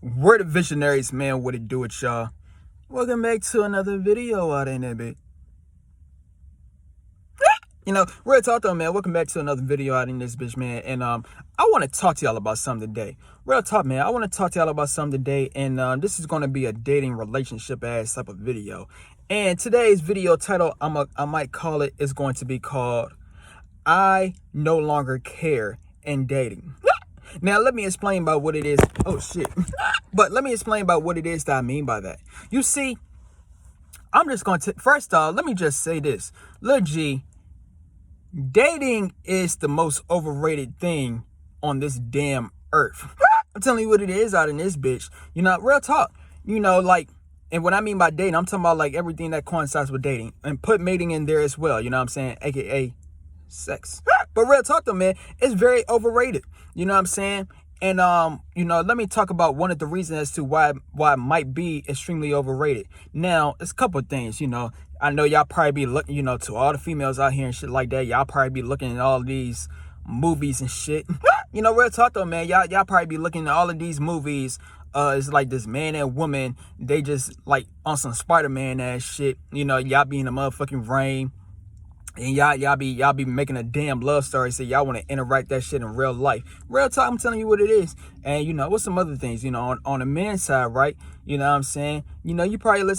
We're the visionaries, man. What it do it, y'all? Welcome back to another video out in there, bitch. Real talk though, man. Welcome back to another video out in this bitch, man. And I want to talk to y'all about something today. Real talk, man. I want to talk to y'all about something today, and this is going to be a dating relationship ass type of video. And today's video title, I might call it, is going to be called "I No Longer Care in Dating." Now, let me explain about what it is. Oh, shit. But let me explain about what it is that I mean by that. You see, I'm just going to, first off, let me just say this. Lil G, dating is the most overrated thing on this damn earth. I'm telling you what it is out in this bitch. Real talk. And what I mean by dating, I'm talking about like everything that coincides with dating. And put mating in there as well, you know what I'm saying? AKA sex. But real talk though, man, it's very overrated. You know what I'm saying? And let me talk about one of the reasons as to why it might be extremely overrated. Now, it's a couple of things, I know y'all probably be looking, to all the females out here and shit like that. Y'all probably be looking at all these movies and shit. Real talk though, man, y'all probably be looking at all of these movies. It's like this man and woman, they just like on some Spider-Man ass shit. Y'all be in the motherfucking rain. And y'all be making a damn love story, so y'all want to interact that shit in real life. Real talk, I'm telling you what it is. And what's some other things, on the men's side, right? You know what I'm saying? You probably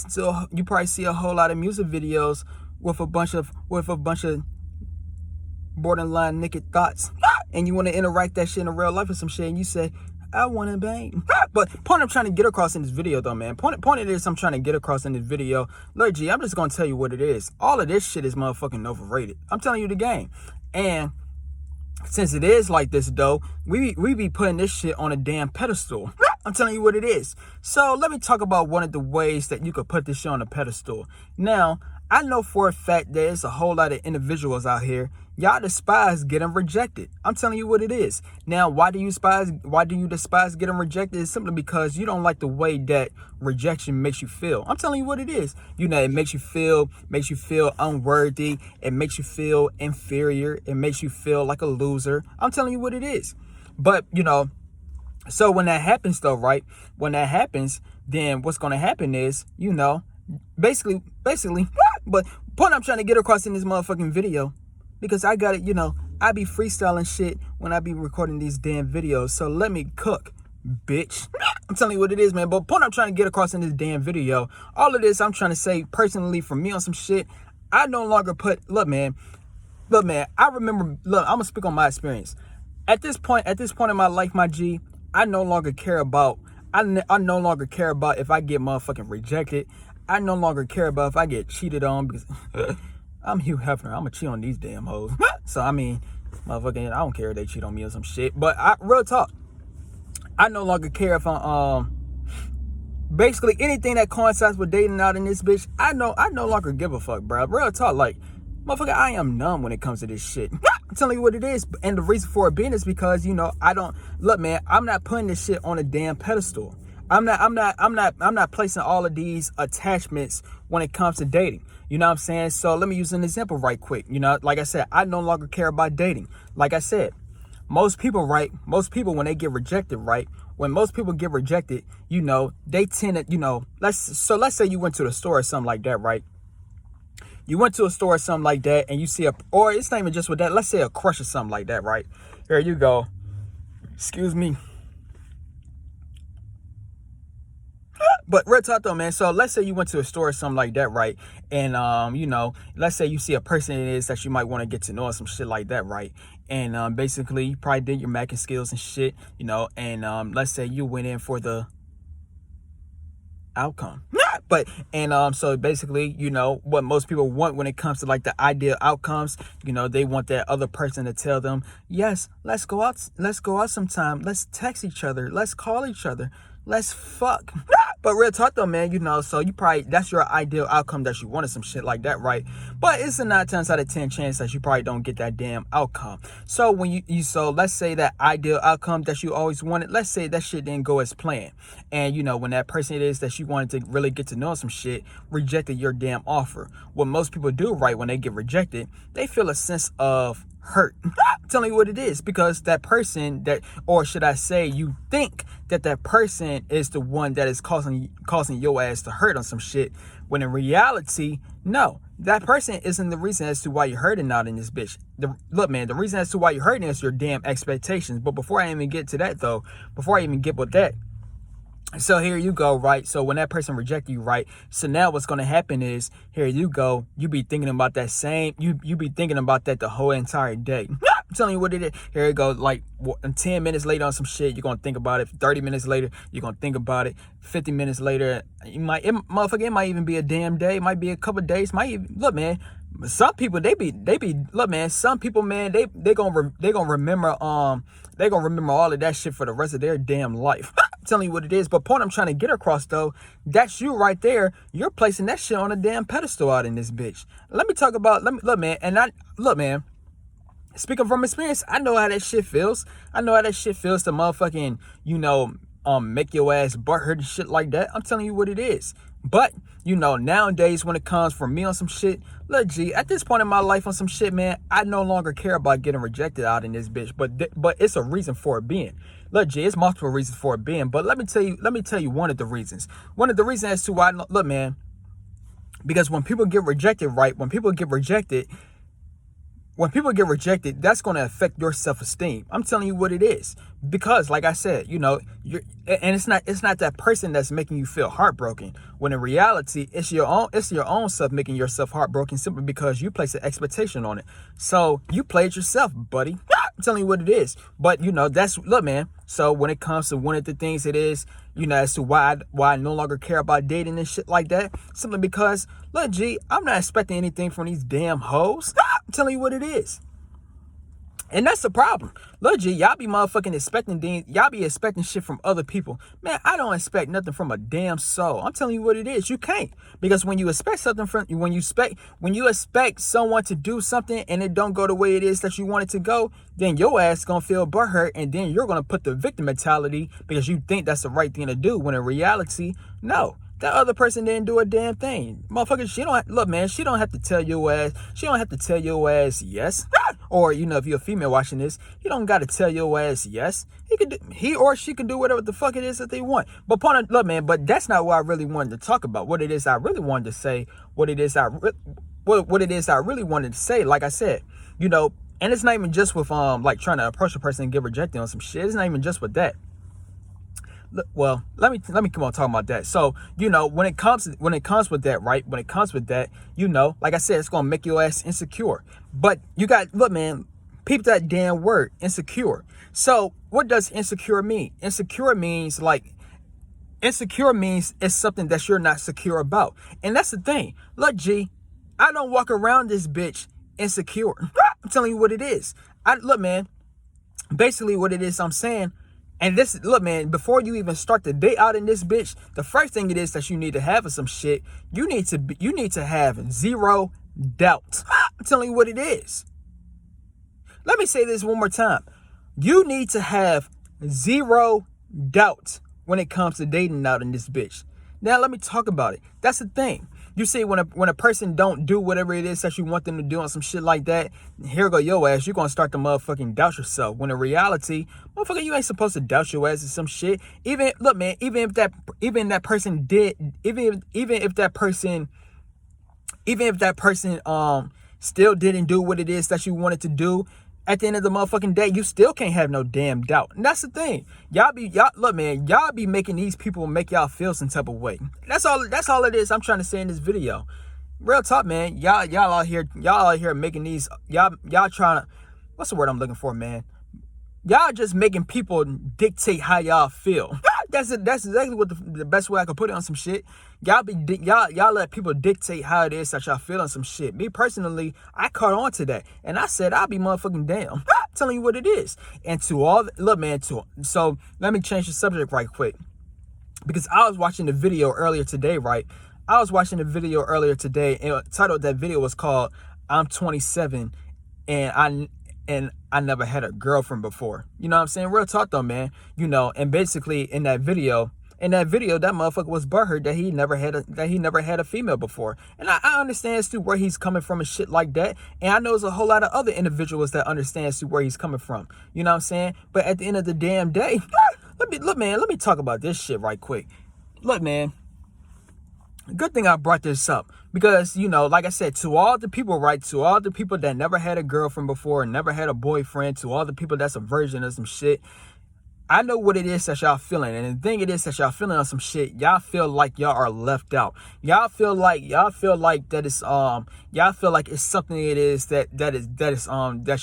you probably see a whole lot of music videos with a bunch of borderline naked thoughts. And you want to interact that shit in real life with some shit, and you say, I want to bang. But point I'm trying to get across in this video though, man. Point it is I'm trying to get across in this video. Look, G, I'm just going to tell you what it is. All of this shit is motherfucking overrated. I'm telling you the game. And since it is like this though, we be putting this shit on a damn pedestal. I'm telling you what it is. So let me talk about one of the ways that you could put this shit on a pedestal. Now, I know for a fact there's a whole lot of individuals out here, y'all despise getting rejected. I'm telling you what it is. Now, why do you despise getting rejected? It's simply because you don't like the way that rejection makes you feel. I'm telling you what it is. It makes you feel unworthy. It makes you feel inferior. It makes you feel like a loser. I'm telling you what it is. But, so when that happens though, right? When that happens, then what's going to happen is, basically, but point I'm trying to get across in this motherfucking video, because I got it, I be freestyling shit when I be recording these damn videos. So let me cook, bitch. I'm telling you what it is, man. But point I'm trying to get across in this damn video, all of this I'm trying to say personally for me on some shit. I no longer look, man, I remember, I'm gonna speak on my experience. At this point in my life, my G, I no longer care about, I no longer care about if I get motherfucking rejected. I no longer care about if I get cheated on, because I'm Hugh Hefner. I'm gonna cheat on these damn hoes. So, I mean, motherfucking, I don't care if they cheat on me or some shit. But real talk, I no longer care if basically anything that coincides with dating out in this bitch, I no longer give a fuck, bro. Real talk, like, motherfucker, I am numb when it comes to this shit. I'm telling you what it is. And the reason for it being is because, look, man, I'm not putting this shit on a damn pedestal. I'm not placing all of these attachments when it comes to dating. You know what I'm saying? So let me use an example right quick. Like I said, I no longer care about dating. Like I said, most people when they get rejected, right? When most people get rejected, they tend to, let's say you went to the store or something like that, right? You went to a store or something like that, and you see or it's not even just with that. Let's say a crush or something like that, right? Here you go. Excuse me. But real talk though, man. So let's say you went to a store or something like that, right? And let's say you see a person it is that you might want to get to know or some shit like that, right? And basically you probably did your macking skills and shit, and let's say you went in for the outcome. So basically, what most people want when it comes to like the ideal outcomes, they want that other person to tell them, yes, let's go out sometime, let's text each other, let's call each other, let's fuck. But real talk though, man, so you probably, that's your ideal outcome that you wanted, some shit like that, right? But it's a 9 times out of 10 chance that you probably don't get that damn outcome. So when so let's say that ideal outcome that you always wanted, let's say that shit didn't go as planned. And when that person it is that you wanted to really get to know some shit rejected your damn offer. What most people do, right, when they get rejected, they feel a sense of hurt. I'm telling you what it is, because that person that, or should I say, you think that that person is the one that is causing your ass to hurt on some shit, when in reality, no, that person isn't the reason as to why you're hurting out in this bitch. Look, man, the reason as to why you're hurting is your damn expectations. But before I even get to that, though, before I even get with that, so here you go, right? So when that person reject you, right? So now what's going to happen is, here you go, you be thinking about that same, you be thinking about that the whole entire day. I'm telling you what it is. Here it goes, like 10 minutes later on some shit, you're going to think about it. 30 minutes later, you're going to think about it. 50 minutes later, motherfucker, it might even be a damn day. It might be a couple of days. Might even, look, man, some people, they be, look, man, some people, man, they gonna remember, they gonna remember all of that shit for the rest of their damn life. I'm telling you what it is. But point I'm trying to get across, though, that's you right there. You're placing that shit on a damn pedestal out in this bitch. Let me talk about, look, man, speaking from experience, I know how that shit feels. I know how that shit feels to motherfucking, make your ass butthurt and shit like that. I'm telling you what it is. But, nowadays when it comes from me on some shit, look, G, at this point in my life on some shit, man, I no longer care about getting rejected out in this bitch. But it's a reason for it being. Look, G, it's multiple reasons for it being. But let me tell you one of the reasons. One of the reasons as to why, look, man, because when people get rejected, right, when people get rejected, that's going to affect your self-esteem. I'm telling you what it is. Because, like I said, and it's not that person that's making you feel heartbroken. When in reality, it's your own self making yourself heartbroken simply because you place an expectation on it. So you played yourself, buddy. I'm telling you what it is. But look, man. So when it comes to one of the things it is, as to why I no longer care about dating and shit like that, simply because, look, G, I'm not expecting anything from these damn hoes. I'm telling you what it is. And that's the problem. Look, G, y'all be motherfucking expecting things. Y'all be expecting shit from other people. Man, I don't expect nothing from a damn soul. I'm telling you what it is. You can't. Because when you expect something from, when you expect someone to do something and it don't go the way it is that you want it to go, then your ass gonna feel butthurt, and then you're gonna put the victim mentality because you think that's the right thing to do, when in reality, no. That other person didn't do a damn thing. Motherfucker, she don't have to tell your ass yes. Or, if you're a female watching this, you don't got to tell your ass yes. He or she can do whatever the fuck it is that they want. But look, man, but that's not what I really wanted to talk about. What it is I really wanted to say, what it is I really wanted to say, like I said, and it's not even just with, like trying to approach a person and get rejected on some shit. It's not even just with that. Well, let me come on talking about that. So, when it comes with that, right? When it comes with that, like I said, it's gonna make your ass insecure. But look, man, peep that damn word, insecure. So, what does insecure mean? Insecure means it's something that you're not secure about. And that's the thing. Look, G, I don't walk around this bitch insecure. I'm telling you what it is. Look, man, basically what it is I'm saying. And look, man, before you even start the day out in this bitch, the first thing it is that you need to have is some shit. You need to have zero doubt. I'm telling you what it is. Let me say this one more time. You need to have zero doubt when it comes to dating out in this bitch. Now let me talk about it. That's the thing. You see, when a person don't do whatever it is that you want them to do on some shit like that, here go your ass, you're going to start to motherfucking doubt yourself. When in reality, motherfucker, you ain't supposed to doubt your ass or some shit. Even if that person still didn't do what it is that you wanted to do, at the end of the motherfucking day, you still can't have no damn doubt. And that's the thing. Y'all be making these people make y'all feel some type of way. That's all it is I'm trying to say in this video. Real talk, man. Y'all out here making these, y'all trying to, what's the word I'm looking for, man? Y'all just making people dictate how y'all feel. That's exactly what the best way I could put it on some shit. Y'all let people dictate how it is that y'all feel on some shit. Me personally, I caught on to that, and I said I'll be motherfucking damn. Telling you what it is. And so let me change the subject right quick, because I was watching the video earlier today, right? And the title of that video was called "I'm 27 and I never had a girlfriend before." You know what I'm saying? Real talk though, man. And basically in that video, in that video, that motherfucker was butthurt that he never had a female before. And I understand as to where he's coming from and shit like that. And I know there's a whole lot of other individuals that understand as to where he's coming from. You know what I'm saying? But at the end of the damn day, let me talk about this shit right quick. Look, man. Good thing I brought this up because, you know, like I said, to all the people, right, to all the people that never had a girlfriend before and never had a boyfriend, to all the people that's a virgin of some shit, I know what it is that y'all feeling. And the thing it is that y'all feeling on some shit, y'all feel like y'all are left out. Y'all feel like that it's y'all feel like it's something it is that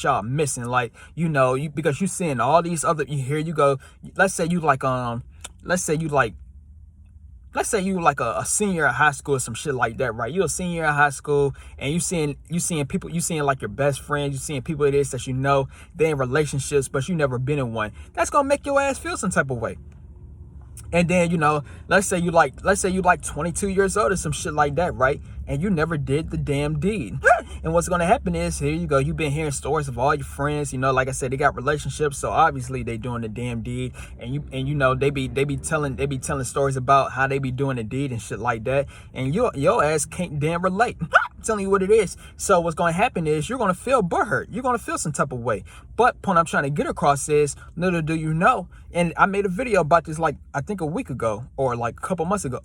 y'all missing. Like, you know, because you seeing all these other, here you go. Let's say you like a senior in high school or some shit like that, right? You're a senior in high school and you seeing people, you seeing like your best friends, you seeing people it is that you know, they in relationships, but you never been in one. That's gonna make your ass feel some type of way. And then, you know, let's say you like 22 years old or some shit like that, right? And you never did the damn deed. And what's gonna happen is, here you go, you've been hearing stories of all your friends, you know, like I said, they got relationships, so obviously they doing the damn deed. And you know, they be telling stories about how they be doing the deed and shit like that. And your ass can't damn relate. I'm telling you what it is. So what's gonna happen is you're gonna feel butthurt. You're gonna feel some type of way. But point I'm trying to get across is, little do you know, and I made a video about this like I think a week ago or like a couple months ago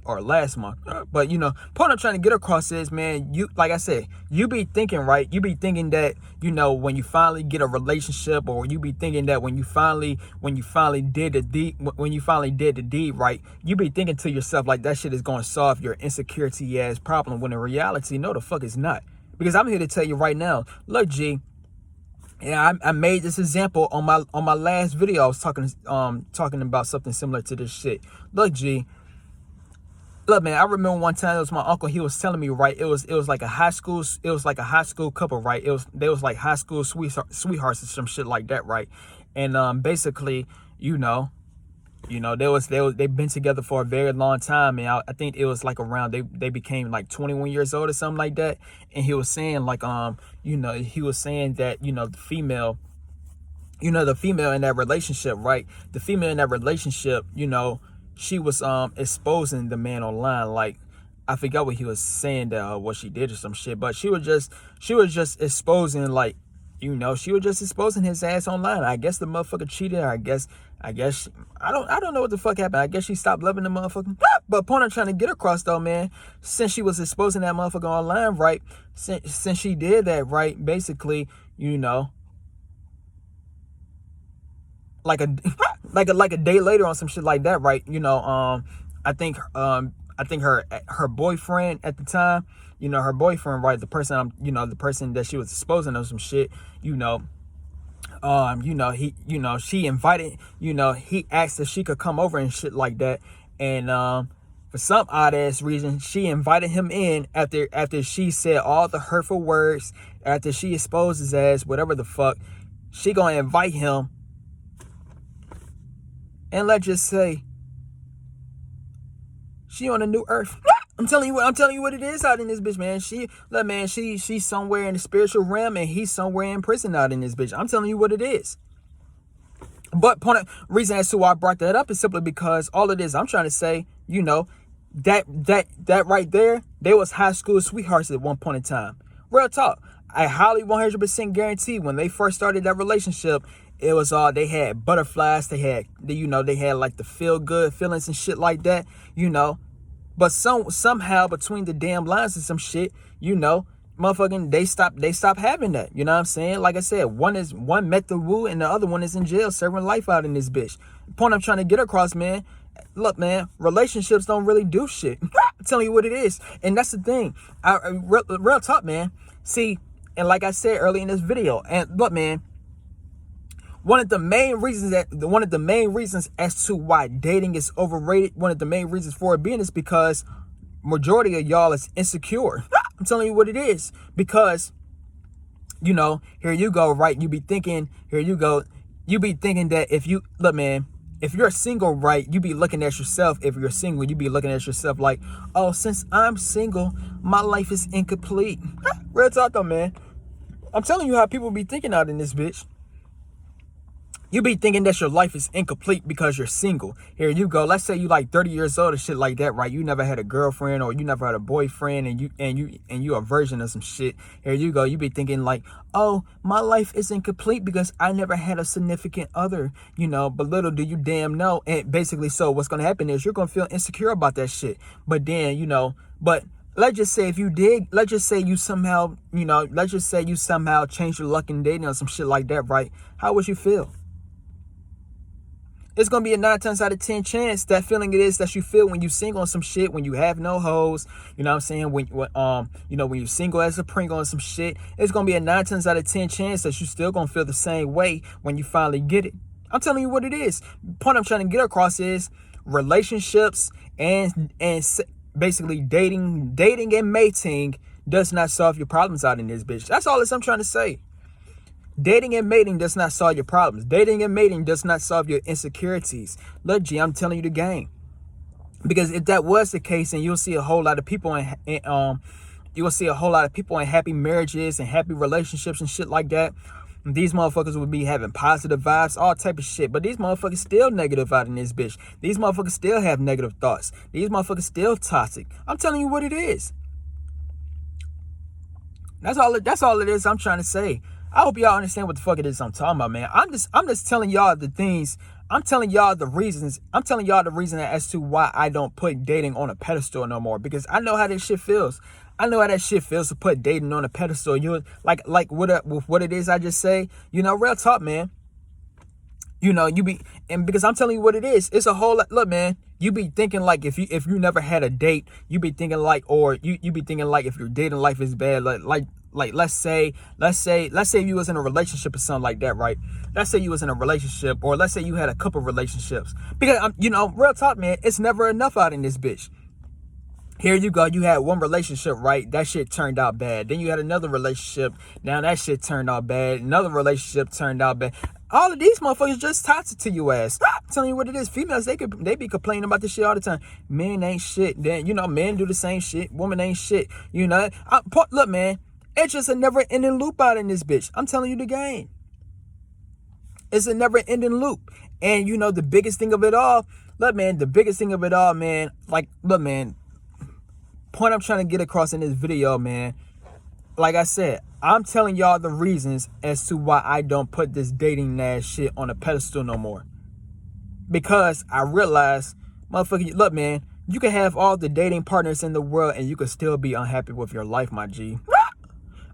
or last month. But you know, point I'm trying to get across is, man, you, like I said, you be thinking, right? You be thinking that, you know, when you finally get a relationship, or you be thinking that when you finally did the deed, right? You be thinking to yourself like that shit is going to solve your insecurity ass problem, when in reality, no, the fuck it's not. Because I'm here to tell you right now, look, G. Yeah, I made this example on my last video. I was talking about something similar to this shit. Look, G. Look, man, I remember one time it was my uncle. He was telling me, right, it was like a high school couple, right? They was like high school sweethearts or some shit like that, right? And basically, you know, they've been together for a very long time, and I think it was like around they became like 21 years old or something like that. And he was saying like you know, he was saying that, you know, the female in that relationship, right? The female in that relationship, you know, she was exposing the man online. Like, I forgot what he was saying, that what she did or some shit, but she was just exposing, like, you know, she was just exposing his ass online. I guess the motherfucker cheated. I guess I don't know what the fuck happened. I guess she stopped loving the motherfucker. But point I'm trying to get across though, man, since she was exposing that motherfucker online, right? Since she did that, right? Basically, you know, like a day later on some shit like that, right? You know, I think her boyfriend at the time, you know, her boyfriend, right, the person that she was exposing of some shit, you know, she invited, you know, he asked if she could come over and shit like that. And for some odd ass reason, she invited him in after she said all the hurtful words, after she exposed his ass, whatever the fuck. She gonna invite him, and let's just say she on a new earth. I'm telling you what it is out in this bitch, man. She's somewhere in the spiritual realm, and he's somewhere in prison out in this bitch. I'm telling you what it is. But reason as to why I brought that up is simply because all it is, I'm trying to say, you know, that right there, they was high school sweethearts at one point in time. Real talk. I highly 100% guarantee when they first started that relationship, it was they had butterflies, they had like the feel good feelings and shit like that, you know. But somehow between the damn lines and some shit, you know, motherfucking they stopped having that. You know what I'm saying? Like I said, one met the woo and the other one is in jail serving life out in this bitch. The point I'm trying to get across, man. Look, man, relationships don't really do shit. I'm telling you what it is. And that's the thing. Real talk, man. See, and like I said earlier in this video, and look, man, one of the main reasons as to why dating is overrated, one of the main reasons for it being is because majority of y'all is insecure. I'm telling you what it is. Because, you know, here you go, right? You be thinking that if you're single, right, you be looking at yourself. If you're single, you be looking at yourself like, oh, since I'm single, my life is incomplete. Real talk though, man. I'm telling you how people be thinking out in this bitch. You be thinking that your life is incomplete because you're single. Here you go. Let's say you like 30 years old or shit like that, right? You never had a girlfriend or you never had a boyfriend, and you a virgin of some shit. Here you go. You be thinking like, oh, my life is incomplete because I never had a significant other, but little do you damn know. And basically, so what's gonna happen is you're gonna feel insecure about that shit. But then, but let's just say if you did, let's just say you somehow, let's just say you somehow changed your luck in dating or some shit like that, right? How would you feel? It's going to be a 9 times out of 10 chance that feeling it is that you feel when you single on some shit, when you have no hoes, you know what I'm saying? When you're single as a Pringle on some shit, it's going to be a 9 times out of 10 chance that you still going to feel the same way when you finally get it. I'm telling you what it is. The point I'm trying to get across is relationships and basically dating and mating does not solve your problems out in this bitch. That's all I'm trying to say. Dating and mating does not solve your problems. Dating and mating does not solve your insecurities. Look, G, I'm telling you the game. Because if that was the case, and you'll see a whole lot of people in happy marriages and happy relationships and shit like that. These motherfuckers would be having positive vibes, all type of shit. But these motherfuckers still negative out in this bitch. These motherfuckers still have negative thoughts. These motherfuckers still toxic. I'm telling you what it is. That's all it is I'm trying to say. I hope y'all understand what the fuck it is I'm talking about, man. I'm just telling y'all the things. I'm telling y'all the reasons. I'm telling y'all the reason as to why I don't put dating on a pedestal no more. Because I know how this shit feels. I know how that shit feels to put dating on a pedestal. You like with what it is I just say. Real talk, man. Because I'm telling you what it is. It's a whole lot. Look, man. You be thinking like if you never had a date, you be thinking like, or you be thinking like if your dating life is bad, like let's say you was in a relationship or something like that, right? Let's say you was in a relationship, or let's say you had a couple relationships. Because real talk, man, it's never enough out in this bitch. Here you go. You had one relationship, right? That shit turned out bad. Then you had another relationship. Now that shit turned out bad. Another relationship turned out bad. All of these motherfuckers just toxic to your ass. I'm telling you what it is. Females, they be complaining about this shit all the time. Men ain't shit. Then men do the same shit. Women ain't shit. Look, man, it's just a never-ending loop out in this bitch. I'm telling you the game. It's a never-ending loop. And the biggest thing of it all, look, man, look, man. Point I'm trying to get across in this video, man, like I said, I'm telling y'all the reasons as to why I don't put this dating ass shit on a pedestal no more. Because I realize, motherfucker, look, man, you can have all the dating partners in the world and you can still be unhappy with your life, my G.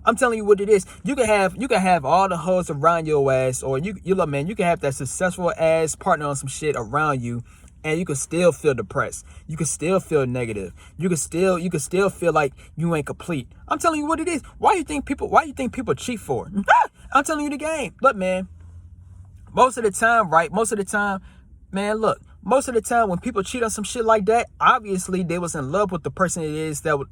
I'm telling you what it is. You can have all the hoes around your ass, or you look, man, you can have that successful ass partner on some shit around you, and you can still feel depressed. You can still feel negative. You can still feel like you ain't complete. I'm telling you what it is. Why you think people cheat for? I'm telling you the game. Look, man. Most of the time, man, look. Most of the time when people cheat on some shit like that, obviously they was in love with the person it is that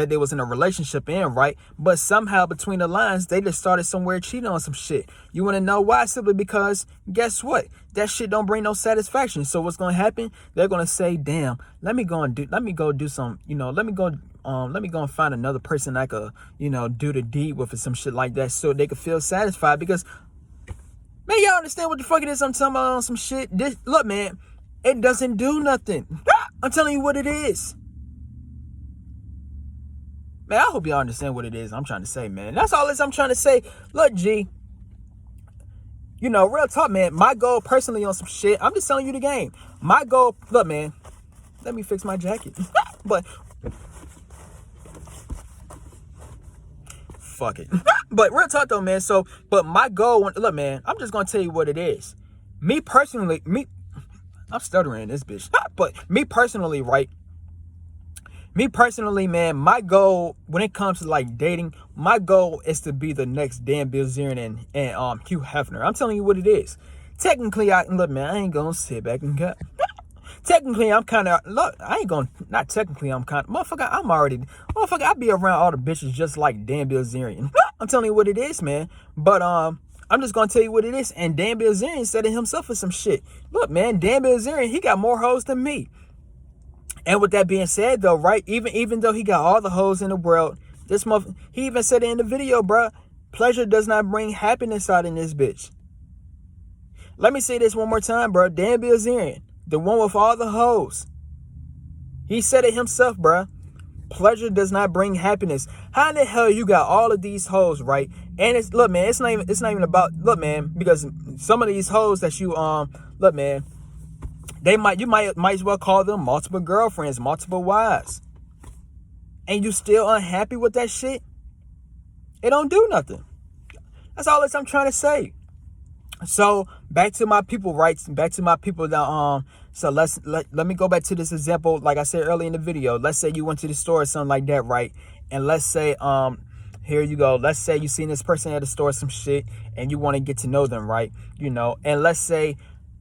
they was in a relationship in, right? But somehow between the lines, they just started somewhere cheating on some shit. You want to know why? Simply because guess what? That shit don't bring no satisfaction. So what's going to happen? They're going to say, damn, let me go and find another person I could, do the deed with or some shit like that, so they could feel satisfied. Because, man, y'all understand what the fuck it is I'm talking about on some shit? Look, man, it doesn't do nothing. I'm telling you what it is. Man, I hope y'all understand what it is I'm trying to say, man. That's all I'm trying to say. Look, G, real talk, man, my goal personally on some shit, I'm just telling you the game. My goal, look, man, let me fix my jacket. But, fuck it. But real talk though, man. But my goal, look, man, I'm just going to tell you what it is. Me personally, I'm stuttering in this bitch. But me personally, right? Me personally, man, my goal when it comes to like dating, my goal is to be the next Dan Bilzerian and Hugh Hefner. I'm telling you what it is. Technically, I ain't gonna sit back and cut. Technically, I'm kind of, look, I be around all the bitches just like Dan Bilzerian. I'm telling you what it is, man. But I'm just gonna tell you what it is. And Dan Bilzerian said it himself for some shit. Look, man, Dan Bilzerian, he got more hoes than me. And with that being said, though, right, even though he got all the hoes in the world, he even said it in the video, bruh, pleasure does not bring happiness out in this bitch. Let me say this one more time, bro. Dan Bilzerian, the one with all the hoes. He said it himself, bro. Pleasure does not bring happiness. How in the hell you got all of these hoes, right? And it's, look, man, it's not even about, look, man, because some of these hoes that you look, man, you might as well call them multiple girlfriends, multiple wives. And you still unhappy with that shit? It don't do nothing. That's all I'm trying to say. So back to my people, right? Back to my people that so let me go back to this example. Like I said earlier in the video, let's say you went to the store or something like that, right? And let's say here you go. Let's say you seen this person at the store, some shit, and you want to get to know them, right? You know, and let's say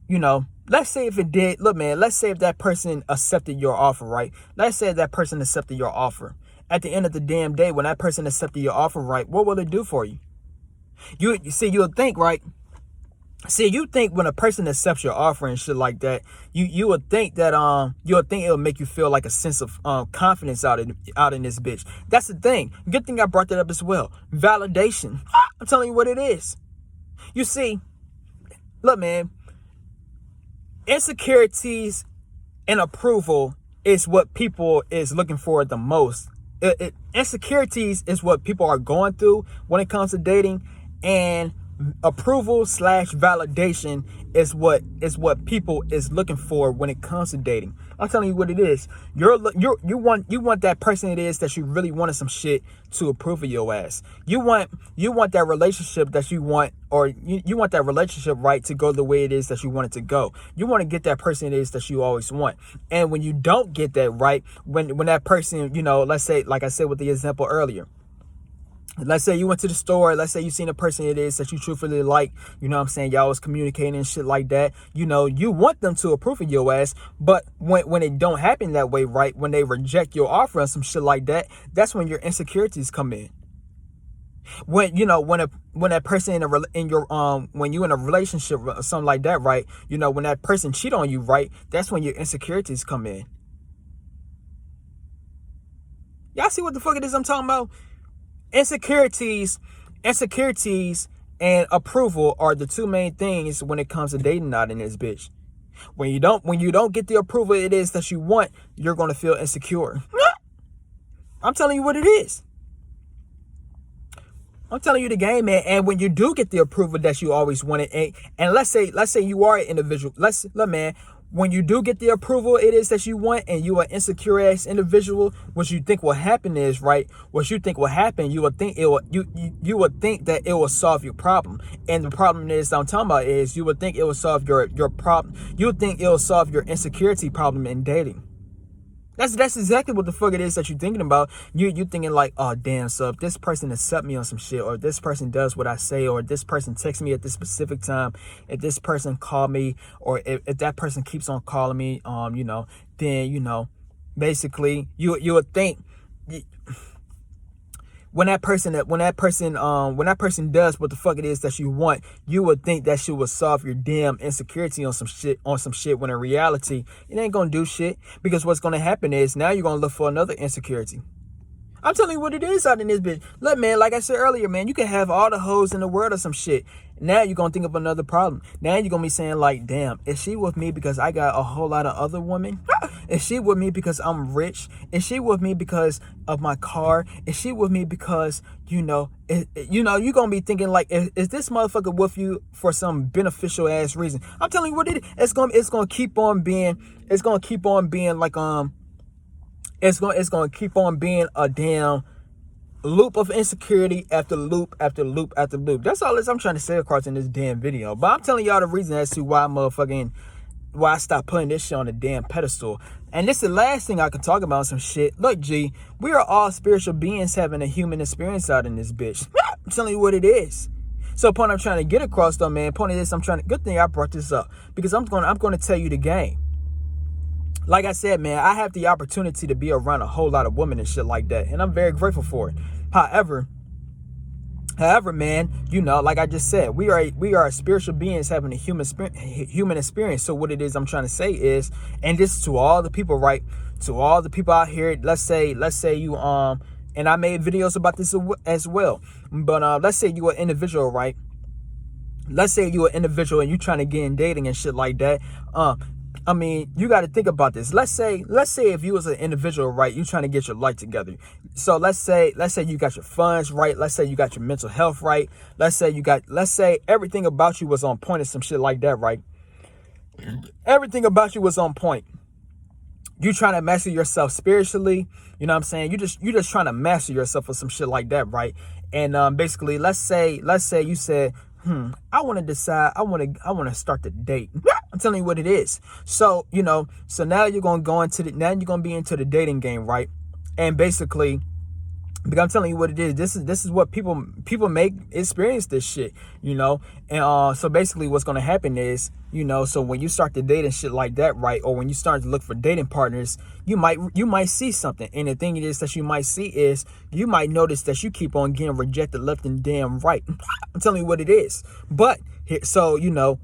if it did, look, man, let's say if that person accepted your offer, right? Let's say that person accepted your offer. At the end of the damn day, when that person accepted your offer, right, what will it do for you? You see, you'll think, right? See, you think when a person accepts your offer and shit like that, you would think that you'll think it'll make you feel like a sense of confidence out in this bitch. That's the thing. Good thing I brought that up as well. Validation. I'm telling you what it is. You see, look, man, insecurities and approval is what people is looking for the most. Insecurities is what people are going through when it comes to dating, and approval / validation is what people is looking for when it comes to dating. I'm telling you what it is. You want that person it is that you really wanted some shit to approve of your ass. You want that relationship that you want, or you want that relationship, right, to go the way it is that you want it to go. You want to get that person it is that you always want. And when you don't get that, right, when that person, you know, let's say, like I said with the example earlier, let's say you went to the store, let's say you seen a person it is that you truthfully like, you know what I'm saying, y'all was communicating and shit like that, you know, you want them to approve of your ass, but when it don't happen that way, right, when they reject your offer and some shit like that, that's when your insecurities come in. When, you know, when that person when you in a relationship or something like that, right, you know, when that person cheat on you, right, that's when your insecurities come in. Y'all see what the fuck it is I'm talking about? Insecurities and approval are the two main things when it comes to dating out in this bitch. When you don't get the approval it is that you want, you're going to feel insecure. I'm telling you what it is. I'm telling you the game, man. And when you do get the approval that you always wanted, and let's say you are an individual. Look, man, when you do get the approval it is that you want, and you are insecure ass individual, what you think will happen is, right, what you think will happen, you would think you would think that it will solve your problem. And the problem is I'm talking about is you would think it will solve your problem. You would think it will solve your insecurity problem in dating. That's exactly what the fuck it is that you're thinking about. You thinking like, oh damn, so if this person accept me on some shit, or this person does what I say, or this person texts me at this specific time, if this person call me, or if that person keeps on calling me, you know, then, you know, basically you would think when that person does what the fuck it is that you want, you would think that shit will solve your damn insecurity on some shit, when in reality it ain't gonna do shit, because what's gonna happen is now you're gonna look for another insecurity. I'm telling you what it is out in this bitch. Look, man, like I said earlier, man, you can have all the hoes in the world or some shit. Now you're going to think of another problem. Now you're going to be saying like, damn, is she with me because I got a whole lot of other women? Is she with me because I'm rich? Is she with me because of my car? Is she with me because, you know, you're going to be thinking like, is this motherfucker with you for some beneficial ass reason? I'm telling you what it is. It's going to keep on being like, it's going to keep on being a damn loop of insecurity after loop after loop after loop. That's all I'm trying to say across in this damn video. But I'm telling y'all the reason as to why I stopped putting this shit on the damn pedestal. And this is the last thing I can talk about some shit. Look, G, we are all spiritual beings having a human experience out in this bitch. I'm telling you what it is. So point I'm trying to get across though, man, point of this, good thing I brought this up, because I'm going to tell you the game. Like I said, man, I have the opportunity to be around a whole lot of women and shit like that, and I'm very grateful for it. However, man, you know, like I just said, we are spiritual beings having a human experience. So what it is I'm trying to say is, and this is to all the people, right? To all the people out here, let's say you and I made videos about this as well. But let's say you are an individual, right? let's say you're an individual and you're trying to get in dating and shit like that. I mean, you got to think about this. Let's say if you was an individual, right, you trying to get your life together. So let's say you got your funds right. Let's say you got your mental health right. Let's say everything about you was on point or some shit like that, right? Everything about you was on point. You trying to master yourself spiritually, you know what I'm saying? You just trying to master yourself or some shit like that, right? And basically, let's say you said, I want to decide, I want to start the date. I'm telling you what it is. So, so now you're going to be into the dating game, right? And basically, because I'm telling you what it is. This is what people make experience this shit, And so basically what's gonna happen is, so when you start to date and shit like that, right? Or when you start to look for dating partners, you might see something. And the thing is that you might see is you might notice that you keep on getting rejected left and damn right. I'm telling you what it is. But so,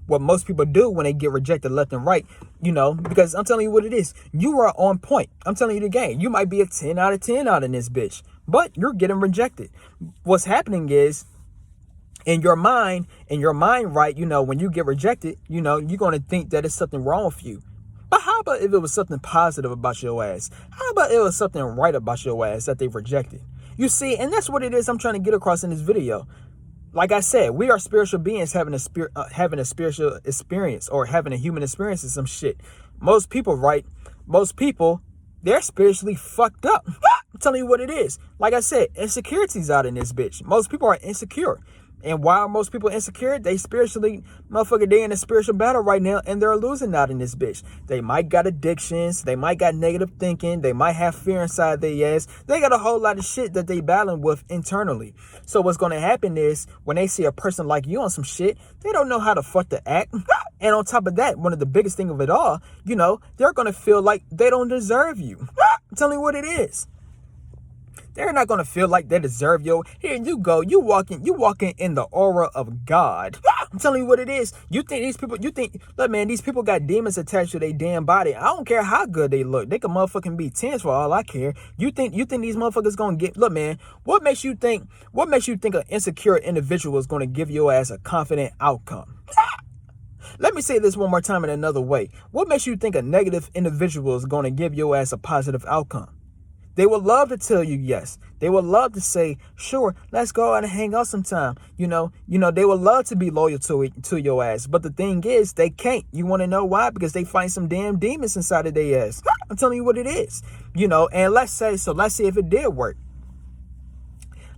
what most people do when they get rejected left and right, because I'm telling you what it is. You are on point. I'm telling you the game. You might be a 10 out of 10 out in this bitch, but you're getting rejected. What's happening is in your mind, right, when you get rejected, you're going to think that it's something wrong with you. But how about if it was something positive about your ass? How about it was something right about your ass that they've rejected? You see, and that's what it is I'm trying to get across in this video. Like I said, we are spiritual beings having a spiritual experience or having a human experience of some shit. Most people, right? They're spiritually fucked up. I'm telling you what it is. Like I said, insecurity's out in this bitch. Most people are insecure. And while most people are insecure, they in a spiritual battle right now, and they're losing out in this bitch. They might got addictions, they might got negative thinking, they might have fear inside their ass. They got a whole lot of shit that they battling with internally. So what's going to happen is when they see a person like you on some shit, they don't know how the fuck to act. And on top of that, one of the biggest thing of it all, they're going to feel like they don't deserve you. I'm telling you what it is. They're not going to feel like they deserve you. Here you go. You walking in the aura of God. I'm telling you what it is. Look, man, these people got demons attached to their damn body. I don't care how good they look. They can motherfucking be 10s for all I care. You think these motherfuckers going to look, man, what makes you think an insecure individual is going to give your ass a confident outcome? Let me say this one more time in another way. What makes you think a negative individual is going to give your ass a positive outcome? They would love to tell you yes. They would love to say, sure, let's go out and hang out sometime. They would love to be loyal to your ass. But the thing is, they can't. You want to know why? Because they find some damn demons inside of their ass. I'm telling you what it is. And let's say if it did work.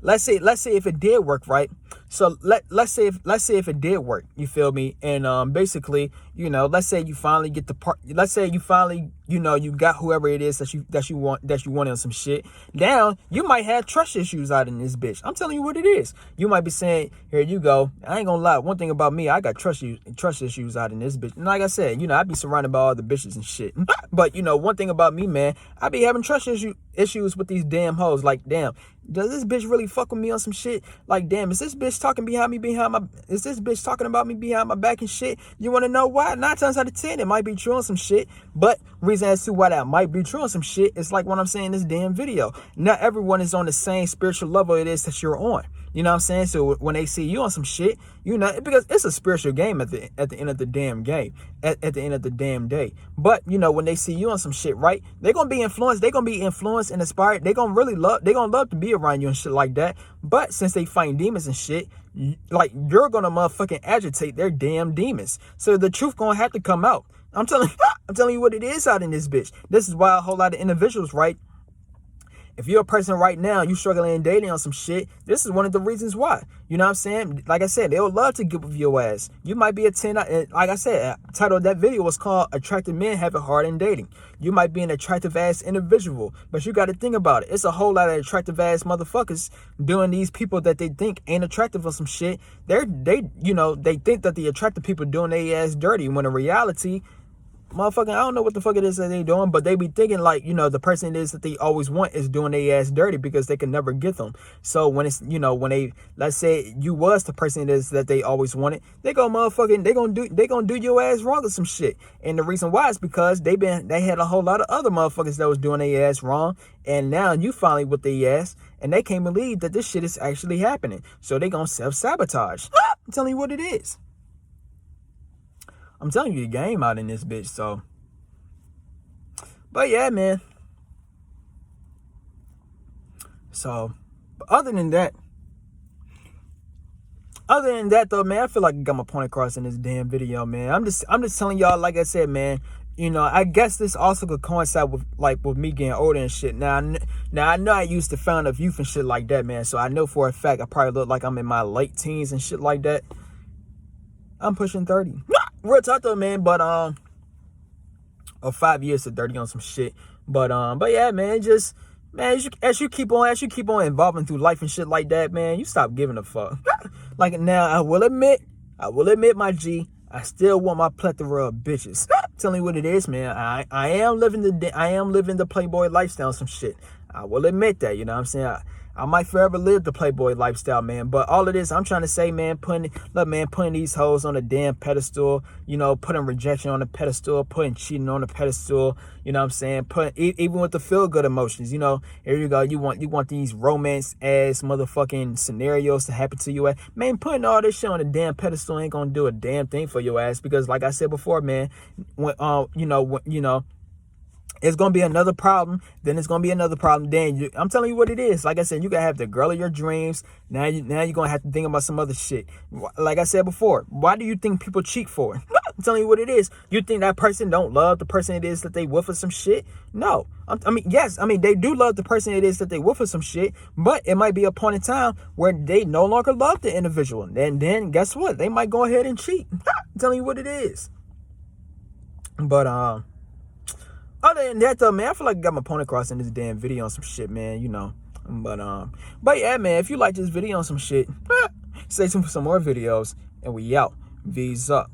Let's say if it did work, right? So let's say if it did work, you feel me? And basically, let's say you finally get the part. Let's say you finally, you got whoever it is that you want on some shit. Now you might have trust issues out in this bitch. I'm telling you what it is. You might be saying, here you go. I ain't gonna lie. One thing about me, I got trust issues out in this bitch. And like I said, I be surrounded by all the bitches and shit. But one thing about me, man, I be having trust issues with these damn hoes. Like, damn, does this bitch really fuck with me on some shit? Like, damn, is this bitch talking is this bitch talking about me behind my back and shit? You want to know why? 9 times out of 10, it might be true on some shit. But reason as to why that might be true on some shit, it's like what I'm saying in this damn video. Not everyone is on the same spiritual level it is that you're on. You know what I'm saying? So when they see you on some shit, because it's a spiritual game at the end of the damn game, at the end of the damn day. But, when they see you on some shit, right? They're going to be influenced. They're going to be influenced and inspired. They're going to love to be around you and shit like that. But since they find demons and shit, like, you're going to motherfucking agitate their damn demons. So the truth going to have to come out. I'm telling you what it is out in this bitch. This is why a whole lot of individuals, right? If you're a person right now, you struggling in dating on some shit, this is one of the reasons why. You know what I'm saying? Like I said, they would love to get with your ass. You might be a 10. Like I said, the title of that video was called Attractive Men Have It Hard in Dating. You might be an attractive ass individual, but you got to think about it. It's a whole lot of attractive ass motherfuckers doing these people that they think ain't attractive or some shit. They think that the attractive people doing their ass dirty, when in reality, motherfucking, I don't know what the fuck it is that they doing, but they be thinking like, the person it is that they always want is doing their ass dirty because they can never get them. So when it's, let's say you was the person it is that they always wanted, they gonna do your ass wrong or some shit. And the reason why is because they had a whole lot of other motherfuckers that was doing their ass wrong. And now you finally with their ass, and they can't believe that this shit is actually happening. So they gonna self-sabotage. I'm telling you what it is. I'm telling you, the game out in this bitch. So, but yeah, man. So, but other than that though, man, I feel like I got my point across in this damn video, man. I'm just telling y'all, like I said, man, you know, I guess this also could coincide with me getting older and shit. Now I know I used to found of youth and shit like that, man. So I know for a fact I probably look like I'm in my late teens and shit like that. I'm pushing 30. Real talk though, man, but or 5 years to 30 on some shit. But yeah, man, just man, as you keep on evolving through life and shit like that, man, you stop giving a fuck. Like now, I will admit, my G, I still want my plethora of bitches. Telling you what it is, man. I am living the Playboy lifestyle, some shit. I will admit that, you know what I'm saying? I might forever live the Playboy lifestyle, man. But all of this, I'm trying to say, man, putting these hoes on a damn pedestal, you know, putting rejection on a pedestal, putting cheating on a pedestal, you know what I'm saying? Even with the feel good emotions, you know, here you go, you want these romance ass motherfucking scenarios to happen to you. Man, putting all this shit on a damn pedestal ain't gonna do a damn thing for your ass, because like I said before, man, when it's going to be another problem. Then it's going to be another problem. Then I'm telling you what it is. Like I said, you got to have the girl of your dreams. Now you're going to have to think about some other shit. Like I said before, why do you think people cheat for? I'm telling you what it is. You think that person don't love the person it is that they with for some shit? No. Yes. They do love the person it is that they with for some shit. But it might be a point in time where they no longer love the individual. And then guess what? They might go ahead and cheat. I'm telling you what it is. But, other than that though, man, I feel like I got my point across in this damn video on some shit, man, you know. But yeah, man, if you like this video on some shit, stay tuned for some more videos, and we out. V's up.